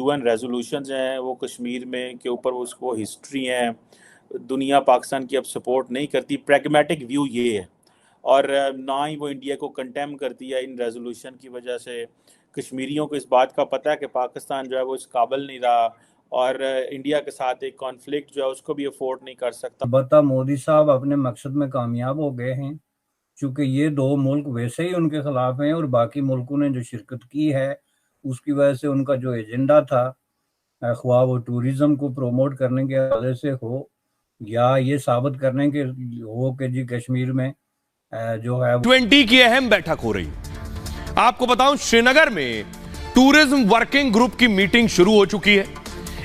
UN resolutions हैं वो कश्मीर में के ऊपर उसको हिस्ट्री है, दुनिया पाकिस्तान की अब सपोर्ट नहीं करती। प्रैग्मेटिक व्यू ये है, और ना ही वो इंडिया को कंटेम करती है इन रेजोल्यूशन की वजह से। कश्मीरियों को इस बात का पता है कि पाकिस्तान जो है वो इस काबिल नहीं रहा, और इंडिया के साथ एक कॉन्फ्लिक्ट जो है उसको भी अफोर्ड नहीं कर सकता। बता मोदी साहब अपने मकसद में कामयाब हो गए हैं, क्योंकि ये दो मुल्क वैसे ही उनके खिलाफ हैं और बाकी मुल्कों ने जो शिरकत की है उसकी वजह से उनका जो एजेंडा था, ख्वाह वो टूरिज्म को प्रमोट करने के हवाले से हो या ये साबित करने के हो कि जी कश्मीर में जो है G20 की अहम बैठक हो रही है। आपको बताऊं, श्रीनगर में टूरिज्म वर्किंग ग्रुप की मीटिंग शुरू हो चुकी है।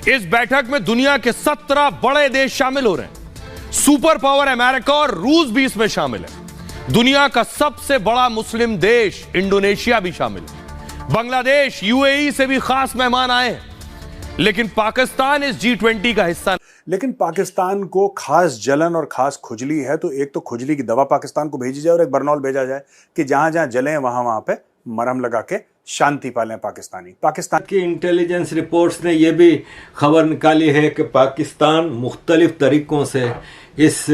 इस बैठक में दुनिया के 17 बड़े देश शामिल हो रहे हैं। सुपर पावर अमेरिका और रूस भी इसमें शामिल है। दुनिया का सबसे बड़ा मुस्लिम देश इंडोनेशिया भी शामिल है। बांग्लादेश, यूएई से भी खास मेहमान आए हैं। लेकिन पाकिस्तान इस G20 का हिस्सा। लेकिन पाकिस्तान को खास जलन और खास खुजली है, तो एक तो खुजली की दवा पाकिस्तान को भेजी जाए और एक बरनौल भेजा जाए कि जहां जहां जलें वहां वहां पे मरहम लगा के शांति पालें पाकिस्तान की इंटेलिजेंस रिपोर्ट्स ने यह भी खबर निकाली है कि पाकिस्तान मुख्तलिफ तरीकों से इस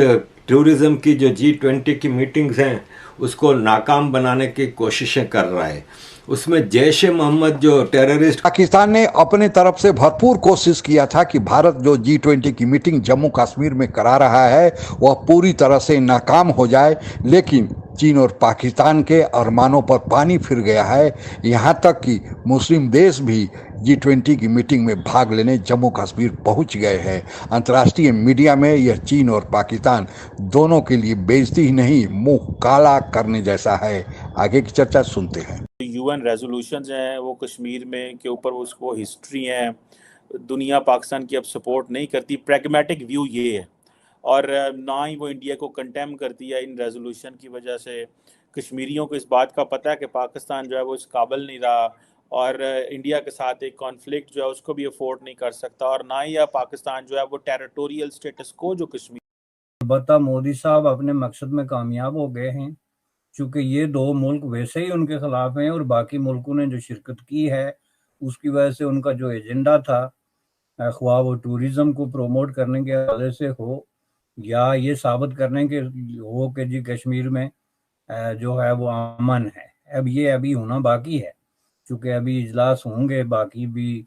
टूरिज्म की जो G20 की मीटिंग्स हैं उसको नाकाम बनाने की कोशिशें कर रहा है। उसमें जैश ए मोहम्मद जो टेररिस्ट, पाकिस्तान ने अपने तरफ से भरपूर कोशिश किया था कि भारत जो G20 की मीटिंग जम्मू कश्मीर में करा रहा है वह पूरी तरह से नाकाम हो जाए, लेकिन चीन और पाकिस्तान के अरमानों पर पानी फिर गया है। यहाँ तक कि मुस्लिम देश भी G20 की मीटिंग में भाग लेने जम्मू कश्मीर पहुँच गए हैं। अंतर्राष्ट्रीय मीडिया में यह चीन और पाकिस्तान दोनों के लिए बेइज्जती ही नहीं, मुंह काला करने जैसा है। आगे की चर्चा सुनते हैं। यूएन रेजोल्यूशंस हैं वो कश्मीर में के ऊपर उसको हिस्ट्री है, दुनिया पाकिस्तान की अब सपोर्ट नहीं करती। प्रैग्मेटिक व्यू ये है, और ना ही वो इंडिया को कंटेम करती है इन रेजोल्यूशन की वजह से। कश्मीरियों को इस बात का पता है कि पाकिस्तान जो है वो इस काबिल नहीं रहा, और इंडिया के साथ एक कॉन्फ्लिक्ट जो है उसको भी अफोर्ड नहीं कर सकता, और ना ही पाकिस्तान जो है वो टेरिटोरियल स्टेटस को जो कश्मीर। बता मोदी साहब अपने मकसद में कामयाब हो गए हैं, क्योंकि ये दो मुल्क वैसे ही उनके खिलाफ हैं और बाकी मुल्कों ने जो शिरकत की है उसकी वजह से उनका जो एजेंडा था, ख्वाह वो टूरिज्म को प्रमोट करने के हवाले से हो या ये साबित करने के हो कि जी कश्मीर में जो है वो अमन है। अब ये अभी होना बाकी है, क्योंकि अभी इजलास होंगे बाकी भी,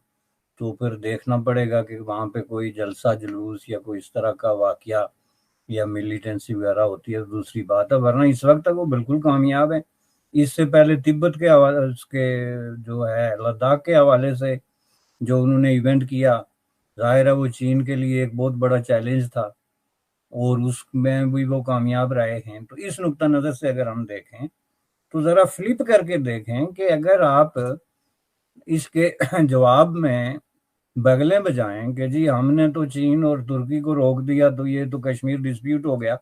तो फिर देखना पड़ेगा कि वहाँ पे कोई जलसा जुलूस या कोई इस तरह का वाकया या मिलिटेंसी वगैरह होती है तो दूसरी बात है, वरना इस वक्त तक वो बिल्कुल कामयाब है। इससे पहले तिब्बत के हवाले के जो है लद्दाख के हवाले से जो उन्होंने इवेंट किया, जाहिर है वो चीन के लिए एक बहुत बड़ा चैलेंज था और उसमें भी वो कामयाब रहे हैं। तो इस नुक्ता नज़र से अगर हम देखें तो ज़रा फ्लिप करके देखें कि अगर आप इसके जवाब में बगलें बजाएं कि जी हमने तो चीन और तुर्की को रोक दिया तो ये तो कश्मीर डिस्प्यूट हो गया,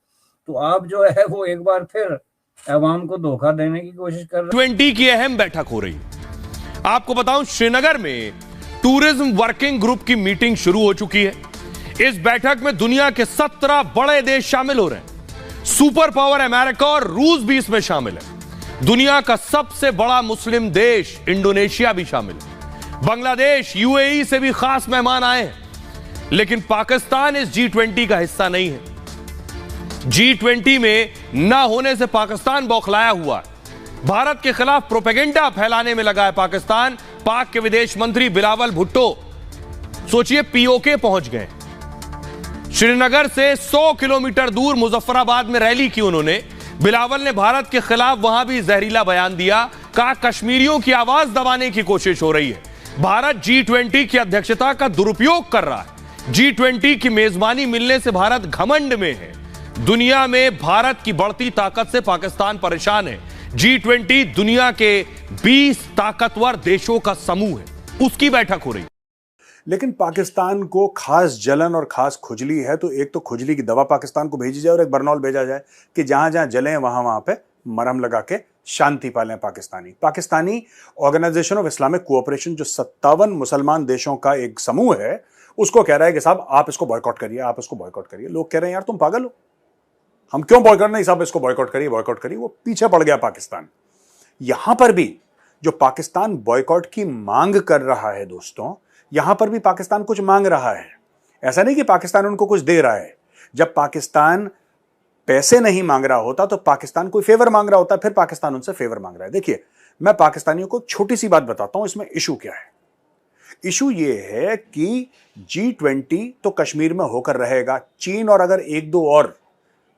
तो आप जो है वो एक बार फिर अवाम को धोखा देने की कोशिश कर रहे हैं। G20 की अहम बैठक हो रही है। आपको बताऊं, श्रीनगर में टूरिज्म वर्किंग ग्रुप की मीटिंग शुरू हो चुकी है। इस बैठक में दुनिया के 17 बड़े देश शामिल हो रहे हैं। सुपर पावर अमेरिका और रूस भी इसमें शामिल है। दुनिया का सबसे बड़ा मुस्लिम देश इंडोनेशिया भी शामिल है। बांग्लादेश, यूएई से भी खास मेहमान आए हैं। लेकिन पाकिस्तान इस G20 का हिस्सा नहीं है। G20 में ना होने से पाकिस्तान बौखलाया हुआ है। भारत के खिलाफ प्रोपेगेंडा फैलाने में लगा है पाकिस्तान। पाक के विदेश मंत्री बिलावल भुट्टो सोचिए पीओके पहुंच गए। श्रीनगर से 100 किलोमीटर दूर मुजफ्फराबाद में रैली की उन्होंने। बिलावल ने भारत के खिलाफ वहां भी जहरीला बयान दिया, कहा कश्मीरियों की आवाज दबाने की कोशिश हो रही है। भारत G20 की अध्यक्षता का दुरुपयोग कर रहा है। G20 की मेजबानी मिलने से भारत घमंड में है। दुनिया में भारत की बढ़ती ताकत से पाकिस्तान परेशान है। G20 दुनिया के 20 ताकतवर देशों का समूह है, उसकी बैठक हो रही है। लेकिन पाकिस्तान को खास जलन और खास खुजली है, तो एक तो खुजली की दवा पाकिस्तान को भेजी जाए और एक बरनौल भेजा जाए कि जहां जहां जलें वहां वहां पे मरहम लगा के शांति पालें Pakistani Organisation of Islamic Cooperation जो 57 मुसलमान देशों का एक समूह है, उसको कह रहा है कि साहब आप इसको बॉयकॉट करिए, आप इसको बॉयकॉट करिए। लोग कह रहे हैं यार तुम पागल हो, हम क्यों बॉयकॉट, नहीं साहब इसको बॉयकॉट करिए बॉयकॉट करिए। वो पीछे पड़ गया पाकिस्तान। यहां पर भी जो पाकिस्तान बॉयकॉट की मांग कर रहा है दोस्तों, यहां पर भी पाकिस्तान कुछ मांग रहा है, ऐसा नहीं कि पाकिस्तान उनको कुछ दे रहा है। जब पाकिस्तान पैसे नहीं मांग रहा होता तो पाकिस्तान कोई फेवर मांग रहा होता, फिर पाकिस्तान उनसे फेवर मांग रहा है। देखिए, मैं पाकिस्तानियों को छोटी सी बात बताता हूं, इसमें इशू क्या है। इशू ये है कि G20 तो कश्मीर में होकर रहेगा, चीन और अगर एक दो और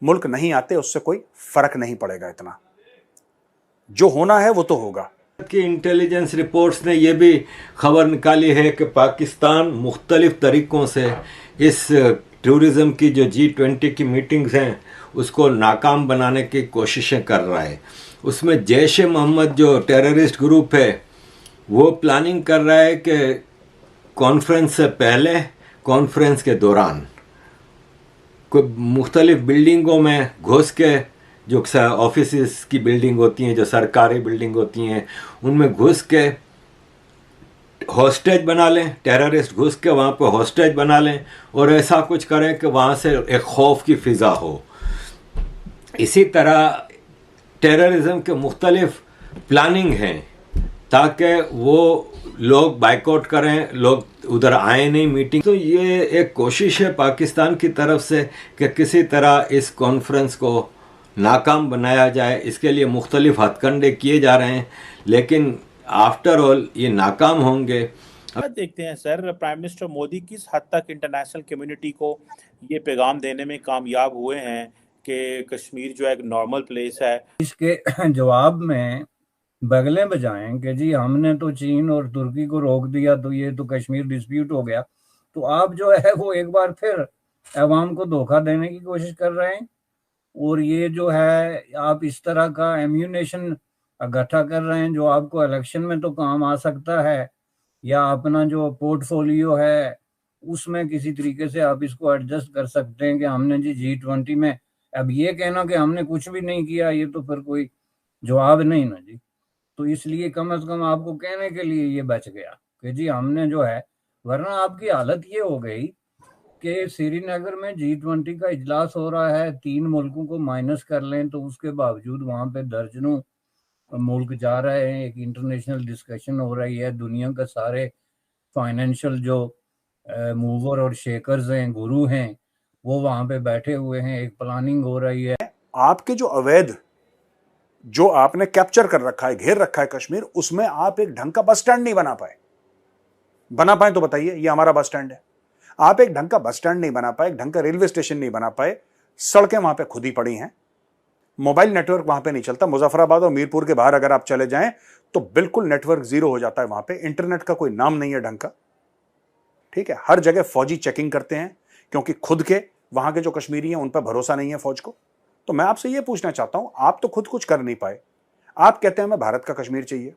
मुल्क नहीं आते उससे कोई फर्क नहीं पड़ेगा, इतना जो होना है वो तो होगा। की इंटेलिजेंस रिपोर्ट्स ने यह भी खबर निकाली है कि पाकिस्तान मुख्तलिफ तरीक़ों से इस टूरिज़म की जो G20 की मीटिंग्स हैं उसको नाकाम बनाने की कोशिशें कर रहा है। उसमें जैश ए मोहम्मद जो टेररिस्ट ग्रुप है वो प्लानिंग कर रहा है कि कॉन्फ्रेंस से पहले, कॉन्फ्रेंस के दौरान कोई मुख्तलिफ बिल्डिंगों में घुस के, जो ऑफिस की बिल्डिंग होती हैं, जो सरकारी बिल्डिंग होती हैं, उनमें घुस के हॉस्टेज बना लें, टेररिस्ट घुस के वहाँ पे हॉस्टेज बना लें और ऐसा कुछ करें कि वहाँ से एक खौफ की फ़िज़ा हो। इसी तरह टेररिज्म के मुख्तलिफ प्लानिंग हैं ताकि वो लोग बाइकआउट करें, लोग उधर आए नहीं मीटिंग। तो ये एक कोशिश है पाकिस्तान की तरफ से कि किसी तरह इस कॉन्फ्रेंस को नाकाम बनाया जाए। इसके लिए मुख्तलिफ हथकंडे किए जा रहे हैं, लेकिन आफ्टर ऑल ये नाकाम होंगे। अब देखते हैं सर, प्राइम मिनिस्टर मोदी किस हद तक इंटरनेशनल कम्युनिटी को ये पैगाम देने में कामयाब हुए हैं कि कश्मीर जो है एक नॉर्मल प्लेस है। इसके जवाब में बगलें बजाएं कि जी हमने तो चीन और तुर्की को रोक दिया तो ये तो कश्मीर डिस्प्यूट हो गया, तो आप जो है वो एक बार फिर अवाम को धोखा देने की कोशिश कर रहे हैं। और ये जो है आप इस तरह का एम्यूनेशन इकट्ठा कर रहे हैं जो आपको इलेक्शन में तो काम आ सकता है, या अपना जो पोर्टफोलियो है उसमें किसी तरीके से आप इसको एडजस्ट कर सकते हैं कि हमने जी G20 में। अब ये कहना कि हमने कुछ भी नहीं किया, ये तो फिर कोई जवाब नहीं ना जी। तो इसलिए कम से कम आपको कहने के लिए ये बच गया कि जी हमने जो है, वरना आपकी हालत ये हो गई कि श्रीनगर में G20 का इजलास हो रहा है, 3 मुल्कों को माइनस कर लें तो उसके बावजूद वहाँ पे दर्जनों मुल्क जा रहे हैं, एक इंटरनेशनल डिस्कशन हो रही है, दुनिया के सारे फाइनेंशियल जो मूवर और शेकर्स हैं, गुरु हैं, वो वहाँ पे बैठे हुए हैं, एक प्लानिंग हो रही है। आपके जो अवैध जो आपने कैप्चर कर रखा है, घेर रखा है कश्मीर, उसमें आप एक ढंग का बस स्टैंड नहीं बना पाए तो बताइए, ये हमारा बस स्टैंड है। आप एक ढंग का बस स्टैंड नहीं बना पाए, एक ढंग का रेलवे स्टेशन नहीं बना पाए, सड़कें वहां पे खुद ही पड़ी हैं, मोबाइल नेटवर्क वहां पे नहीं चलता। मुजफ्फराबाद और मीरपुर के बाहर अगर आप चले जाएं तो बिल्कुल नेटवर्क जीरो हो जाता है, वहां पे इंटरनेट का कोई नाम नहीं है ढंग का। ठीक है, हर जगह फौजी चेकिंग करते हैं क्योंकि खुद के वहां के जो कश्मीरी हैं उन पर भरोसा नहीं है फौज को। तो मैं आपसे यह पूछना चाहता हूं, आप तो खुद कुछ कर नहीं पाए, आप कहते हैं हमें भारत का कश्मीर चाहिए।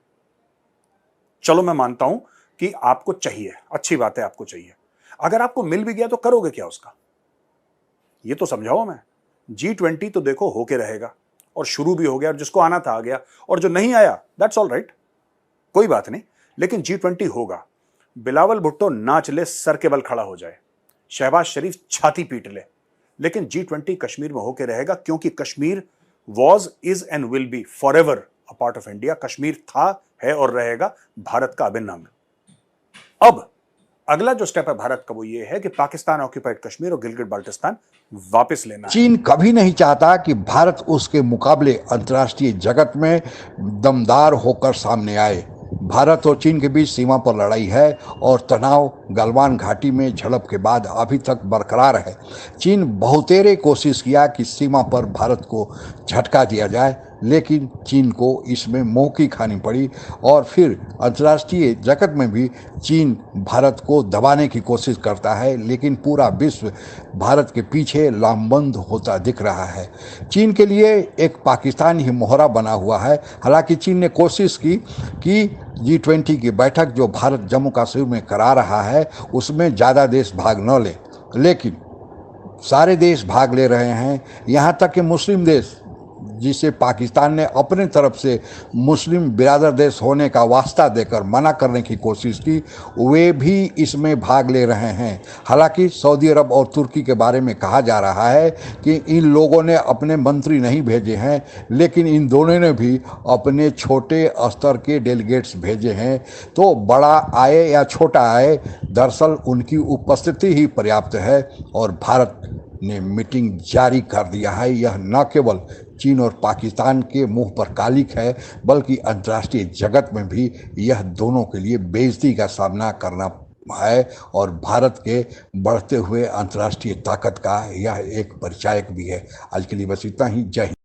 चलो मैं मानता हूं कि आपको चाहिए, अच्छी बात है, आपको चाहिए। अगर आपको मिल भी गया तो करोगे क्या उसका, ये तो समझाओ। मैं G20 तो देखो होके रहेगा और शुरू भी हो गया, और जिसको आना था आ गया, और जो नहीं आया दैट्स ऑल राइट, कोई बात नहीं, लेकिन G20 होगा। बिलावल भुट्टो नाच ले, सर के बल खड़ा हो जाए, शहबाज शरीफ छाती पीट ले, लेकिन G20 कश्मीर में होके रहेगा, क्योंकि Kashmir was, is and will be for ever a part of India. Kashmir था, है और रहेगा भारत का अभिन्न अंग। अब अगला जो स्टेप है भारत का वो ये है कि पाकिस्तान ऑक्यूपाइड कश्मीर और गिलगिट बाल्टिस्तान वापस लेना है। चीन कभी नहीं चाहता कि भारत उसके मुकाबले अंतर्राष्ट्रीय जगत में दमदार होकर सामने आए। भारत और चीन के बीच सीमा पर लड़ाई है और तनाव गलवान घाटी में झड़प के बाद अभी तक बरकरार है। चीन बहुतेरे कोशिश किया कि सीमा पर भारत को झटका दिया जाए, लेकिन चीन को इसमें मुंह की खानी पड़ी और फिर अंतर्राष्ट्रीय जगत में भी चीन भारत को दबाने की कोशिश करता है, लेकिन पूरा विश्व भारत के पीछे लामबंद होता दिख रहा है। चीन के लिए एक पाकिस्तान ही मोहरा बना हुआ है। हालांकि चीन ने कोशिश की कि G20 की बैठक जो भारत जम्मू कश्मीर में करा रहा है उसमें ज़्यादा देश भाग न ले, लेकिन सारे देश भाग ले रहे हैं। यहाँ तक कि मुस्लिम देश जिसे पाकिस्तान ने अपने तरफ से मुस्लिम बिरादर देश होने का वास्ता देकर मना करने की कोशिश की, वे भी इसमें भाग ले रहे हैं। हालांकि सऊदी अरब और तुर्की के बारे में कहा जा रहा है कि इन लोगों ने अपने मंत्री नहीं भेजे हैं, लेकिन इन दोनों ने भी अपने छोटे स्तर के डेलीगेट्स भेजे हैं। तो बड़ा आए या छोटा आए, दरअसल उनकी उपस्थिति ही पर्याप्त है और भारत ने मीटिंग जारी कर दिया है। यह न केवल चीन और पाकिस्तान के मुंह पर कालिक है, बल्कि अंतर्राष्ट्रीय जगत में भी यह दोनों के लिए बेइज्जती का सामना करना है और भारत के बढ़ते हुए अंतर्राष्ट्रीय ताकत का यह एक परिचायक भी है। आज के लिए बस इतना ही। जय हिंद।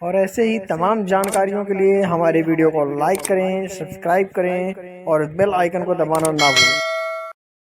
और ऐसे ही तमाम जानकारियों के लिए हमारे वीडियो को लाइक करें, सब्सक्राइब करें और बेल आइकन को दबाना ना भूलें।